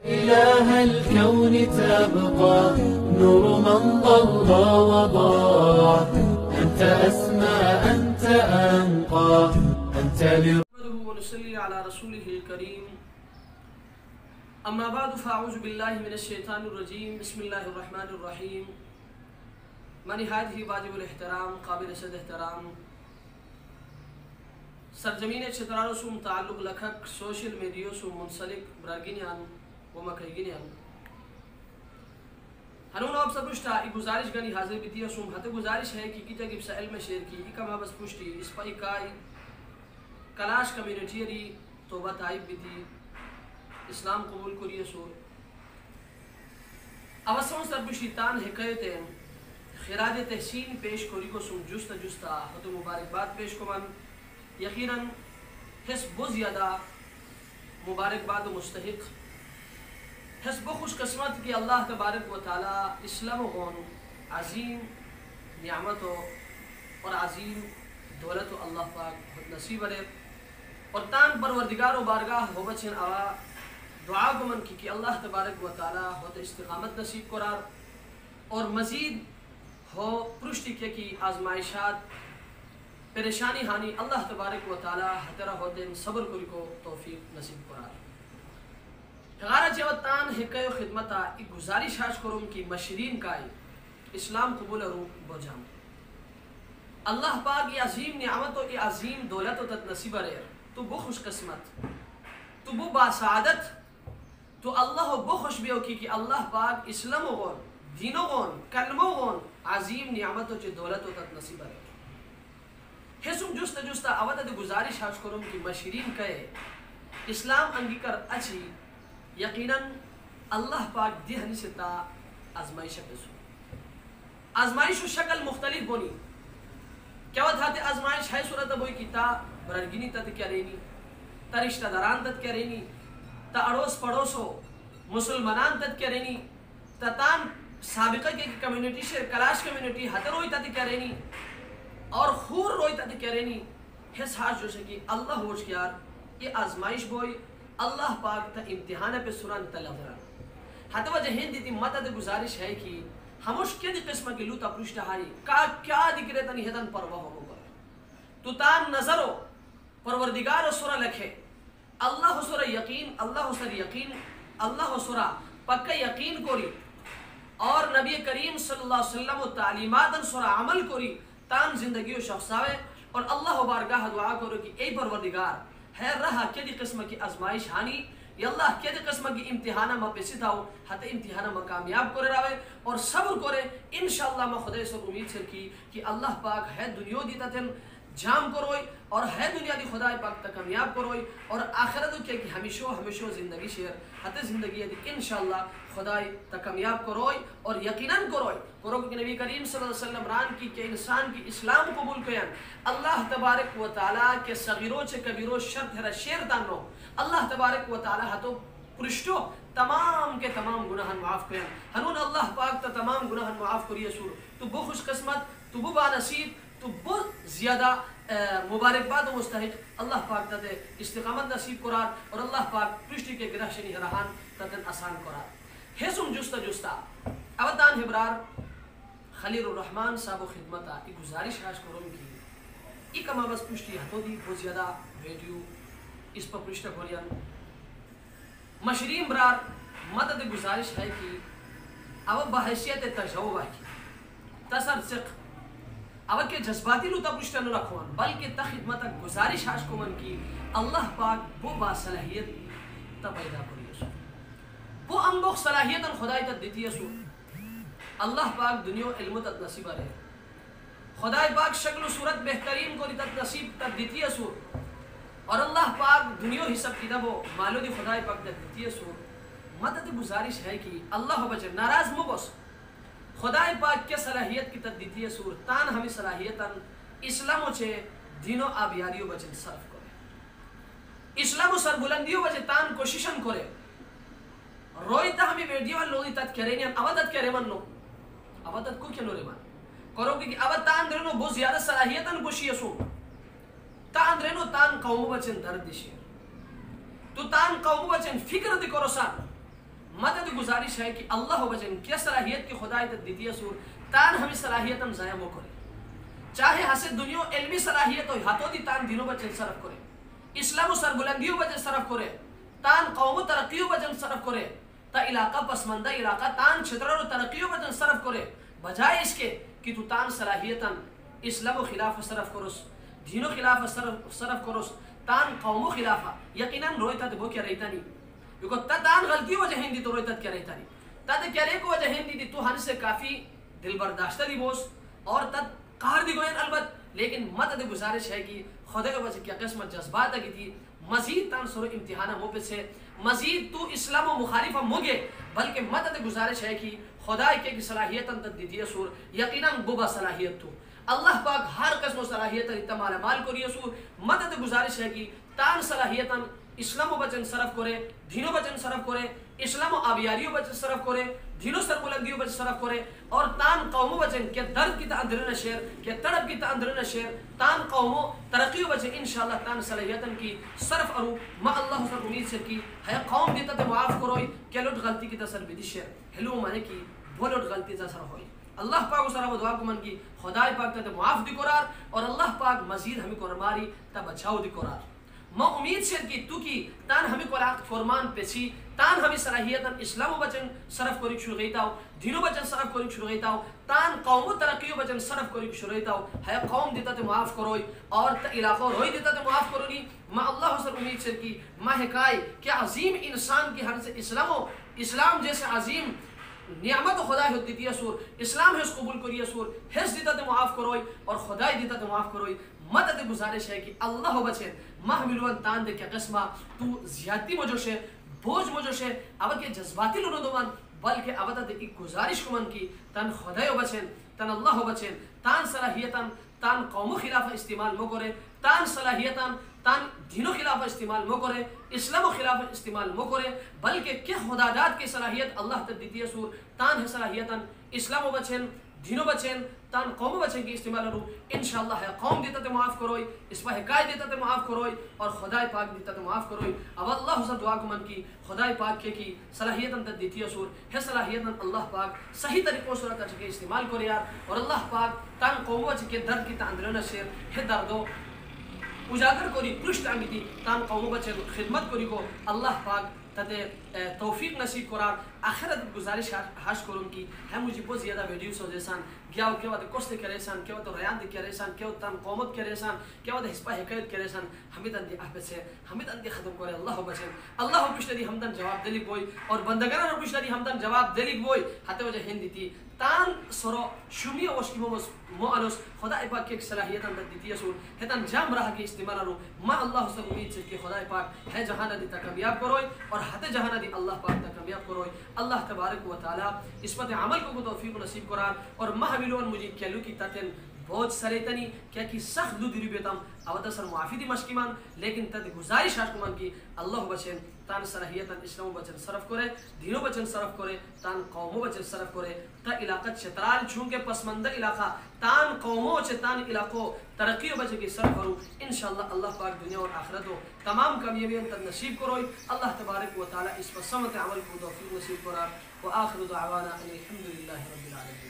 إله الكون تبقى نور من ضل وضاع، أنت أسمى أنت أنقى أنت نحمده ونصلي على رسوله الكريم. أما بعد فأعوذ بالله من الشيطان الرجيم. بسم الله الرحمن الرحيم. من هذه واجب الاحترام قابل صد احترام سرزمین چترانو سو متعلق لکھک سوشل میڈیا سو منسلک برارگینیان و مکہگینیان ہنون آپ سب پشتا ایک گزارش گنی حاضر بیتی اسوم حتی گزارش ہے کہ کتا گبسا علم شیر کی ایک ما بس پشتی اس پا اکائی کلاش کمیونٹی ری توبہ تائب بیتی اسلام قبول کری سور اوسون سر پشتی تان حکایت خراج تحسین پیش کری کو سوم جستا حتی مبارکباد پیش کو من یقیناً حس بہت زیادہ مبارکباد و مستحق حس بہت خوش قسمت کہ اللہ تبارک و تعالی اسلام غون عظیم نعمت اور عظیم دولت و اللہ پاک خود نصیب ہے اور تان پروردگار و بارگاہ ہو بچن آوا دعا کو من کی کہ اللہ تبارک و تعالی خود استقامت نصیب قرار اور مزید ہو پرشتی کی آزمائشات پریشانی ہانی اللہ تبارک و تعالی حترہ ہوتے صبر کری کو توفیق نصیب قرار غارہ جوتان حکای و خدمتا ایک گزارش حاج کروں کی مشرین کائی اسلام قبول رو بجام اللہ پاک یہ عظیم نعمت و یہ عظیم دولت و تت نصیب رہے تو بو خوش قسمت تو بو باسعادت تو اللہ بو خوش بیو کی کہ اللہ پاک اسلام و غون دین و غون کلم و غون عظیم نعمت و دولت و تت نصیب رہے حسم جستا اودت گزارش حاج کروں کی مشرین کہے اسلام انگیکر اچھی یقیناً اللہ پاک دیہنی سے تا آزمائش پیسو آزمائش و شکل مختلف بونی کیا وہ تھاتے آزمائش ہے صورت بوئی کی تا برارگینی تا کیا رینی تا رشتہ داران تا کیا رینی تا اڑوس پڑوسو مسلمانان تا کیا رینی تا تان سابقہ کے کمیونٹی سے کلاش کمیونٹی حتر ہوئی تا کیا رینی اور خور روئی تا کیا رینی حس حاج جو سکی اللہ ہوش کیار یہ آزمائش بوئی اللہ پاک تا امتحان پہ سنان تا لغران حتی وجہ ہند دیتی مدد گزارش ہے کہ ہموش کیا دی قسم کی لوتا پرشتہ ہاری کیا دکرے تا نہیں ہدن پرواہ ہو گا تو تان نظرو پروردگار سورہ لکھے اللہ سورہ یقین اللہ سورہ یقین اللہ سورہ پکا یقین کوری اور نبی کریم صلی اللہ علیہ وسلم و تعلیمات سورہ عمل کوری تان زندگی و شخص آوے اور اللہ بارگاہ دعا کرو کہ اے پروردگار ہے رہا کیا دی قسم کی آزمائش ہانی یا اللہ کیا دی قسم کی امتحانہ ما پیسی تھاو حتی امتحانہ ما کامیاب کرے راوے اور صبر کرے انشاءاللہ ما خدا سے امید سے کی کہ اللہ پاک ہے دنیا دیتا تھے جام کروئی اور ہے دنیا دی خدا پاک تا کامیاب کروئی اور آخرت کیا کہ ہمیشہ زندگی شیر حتی زندگی دی انشاءاللہ خدا تا کامیاب کروئی اور یقیناً کرو کہ نبی کریم صلی اللہ علیہ وسلم ران کی کہ انسان کی اسلام قبول کیان اللہ تبارک و تعالی کے صغیروں سے کبیروں شرط ہے شیر دانو اللہ تبارک و تعالی ہتو پرشتو تمام کے تمام گناہن معاف کیان ہنون اللہ پاک تا تمام گناہن معاف کریے سور تو بو خوش قسمت تو بو بانصیب تو بہت زیادہ مبارکباد و مستحق اللہ پاک تے استقامت نصیب قرار اور اللہ پاک پرشتی کے گرہ شنی رہان تتن آسان قرار حسم جستا اوتان حبرار خلیل الرحمن صاحب و خدمتا ایک گزارش حاج کروں کی ایک اما بس پرشتی ہتو دی بہت زیادہ ویڈیو اس پر پرشتہ کھولیا مشرین برار مدد گزارش ہے کہ او بحیثیت تجوبہ کی تسر سق او کے جذباتی لوتا پرشتہ نو رکھوان بلکہ تا خدمتا گزارش حاج کروں کی اللہ پاک وہ باصلاحیت تا پیدا کری سو وہ انبوخ صلاحیتا خدای تا دیتی سو اللہ پاک دنیا علم تت نصیبہ رہے خدای پاک شکل و صورت بہترین کو تت نصیب تت دیتی سو اور اللہ پاک دنیا ہی سب کی دبو مالو دی خدای پاک تت دیتی سو مدد گزارش ہے کہ اللہ بچے ناراض مبس خدای پاک کے صلاحیت کی تت دیتی سو تان ہمیں صلاحیتا اسلام و چھے دین و آبیاریو بچے صرف کرے اسلام و سربلندیو بچے تان کوششن کرے روئی تا ہمیں ویڈیو لوگی تت کرینی اوادت کرے من نو اوادت کو کیا نو رے من کرو کہ اواد تان درنو بہت زیادہ صلاحیتا کوشی سو تان درنو تان قوم بچن درد دیشی تو تان قوم بچن فکر دی کرو سان مدد گزارش ہے کہ اللہ بچن کیا صلاحیت کی خدای دیتی ہے سور تان ہمیں صلاحیت ہم ضائع مو کرے چاہے ہسے دنیا علمی صلاحیت ہو ہاتھوں دی تان دینوں بچن صرف کرے اسلام و سربلندیوں بچن صرف کرے تان قوم و ترقیوں بچن صرف کرے تا علاقہ پسماندہ علاقہ تان چھتر و ترقیوں بچن صرف کرے بجائے اس کے کہ تو تان صلاحیتاً اسلام و خلاف صرف کرس دین و خلاف صرف کرس تان قوم و خلافہ یقیناً رویتا دبو کیا رہتا نہیں کیونکہ تا تان غلطی وجہ ہندی تو رویتا کیا رہتا نہیں تا دے کیا رہے کو وجہ ہندی دی تو ہن سے کافی دل برداشتہ دی بوس اور تا قہر دی گوئن البت لیکن مدد گزارش ہے کہ خدا کے وجہ کیا قسمت جذبات کی تھی مزید تان سرو امتحانہ مو پہ سے مزید تو اسلام و مخالفہ مگے بلکہ مدد گزارش ہے کہ خدا کے صلاحیت انت دیتی سور یقیناً ببا صلاحیت تو اللہ پاک ہر قسم و صلاحیت اتمال مال کو سور مدد گزارش ہے کہ تان صلاحیت اسلام و بچن صرف کرے دینوں بچن صرف کرے اسلام و آبیاریوں بچن صرف کرے دینوں سربلندیوں بچن صرف کرے اور تان قوموں بچن کہ درد کی تا اندرین شیر کہ تڑپ کی تا اندرین شیر تان قوموں ترقیوں بچن انشاءاللہ تان صلاحیتاً کی صرف ارو ما اللہ سر امید سے کی ہے قوم دیتا تے معاف کروئی کہ لوٹ غلطی کی تا سر بیدی شیر ہلو مانے کی وہ لوٹ غلطی تا سر ہوئی اللہ پاک سر و دعا کو من کی خدای پاک تا معاف دی قرار اور اللہ پاک مزید ہمیں قرماری تا بچاؤ دی قرار ما امید سے کہ تو کی تان ہمیں قرآن فرمان پیچھی تان ہمیں صلاحیتاً اسلام و بچن صرف کوری شروع گئی تاو دینوں بچن صرف کوری شروع گئی تاو تان قوم و ترقیوں بچن صرف کوری شروع گئی تاو ہے قوم دیتا تے معاف کروئی اور تا علاقہ روئی دیتا تے معاف کرونی ما اللہ سر امید سے کی ما حکائی کہ عظیم انسان کی ہر سے اسلام جیسے عظیم نعمت خدا ہوتی تھی سور اسلام ہے اس قبول کریے سور حس دیتا تے معاف کروئی اور خدای دیتا تے معاف کروئی مدد گزارش ہے کہ اللہ بچے محملوان تان دے کیا قسمہ تو زیادتی مجھوش ہے بوجھ مجھوش ہے اب کے جذباتی لونو دوان بلکہ اب دے ایک گزارش کو من کی تن خدای بچے تن اللہ بچے تان صلاحیتاً تان قوم خلاف استعمال مو کرے تان صلاحیتاً تان دینوں خلاف استعمال مو کرے اسلام و خلاف استعمال مو کرے بلکہ کہ خدادات کی صلاحیت اللہ تر دیتی ہے سور تان ہے صلاحیتاً اسلام و بچین دینوں بچین تان قوم بچین کی استعمال رو انشاءاللہ ہے قوم دیتا تے معاف کروئی اس پہ حکایت دیتا تے معاف کروئی اور خدای پاک دیتا تے معاف کروئی اب اللہ سے دعا کو من کی خدای پاک کے کی صلاحیتاً تے دیتی ہے سور ہے صلاحیتاً اللہ پاک صحیح طریقوں سے رکھا چکے استعمال کرے یار اور اللہ پاک تان قوم بچین کے درد کی تاندرین شیر ہے دردو اجاگر کری پرشت آنگی تان قوم بچین خدمت کری کو اللہ پاک تاتے توفیق نصیب قرار آخرت گزارش حاش کروں کی ہے مجھے بہت زیادہ ویڈیوز ہو جیسان گیا کیا وقت کوستے کیا رہسان کیا وقت ریان دے کیا رہسان کیا وقت تان قومت کیا رہسان کیا وقت حسبہ حکایت کیا رہسان حمید اندی احبت سے حمید اندی ختم کرے اللہ بچین اللہ پشت دی ہمدن جواب دلی بوئی اور بندگانہ پشت دی ہمدن جواب دلی بوئی حتی وجہ ہندی تھی تان سرو شمی و وشکی موانوس خدا پاک کی ایک صلاحیت اندر دیتی ہے سور ہے تان جام رہا کی استعمال رو ما اللہ سے امید سے کہ خدا پاک ہے جہانہ دی تکمیاب کروئی اور حتی جہانہ دی اللہ پاک تکمیاب کروئی اللہ تبارک و تعالی اس پر عمل کو توفیق نصیب قرار اور محملون مجھے کیلو کی تاتن بہت سریتنی کیا کی سخت دو دیری بیتام اوتا سر معافی دی مشکیمان لیکن تد گزارش آشکمان کی اللہ بچین تان صلاحیتاً اسلام بچن صرف کرے دینوں بچن صرف کرے تان قوموں بچن صرف کرے تا علاقہ چترال چونکہ پسمندہ علاقہ تان قوموں چے تان علاقوں ترقیوں بچے کی صرف کرو انشاءاللہ اللہ پاک دنیا اور آخرت ہو تمام کامیابیاں تد نصیب کروئی اللہ تبارک و تعالی اس پر سمت عمل کو توفیق نصیب کرار وآخر دعوانا الحمدللہ رب العالمین.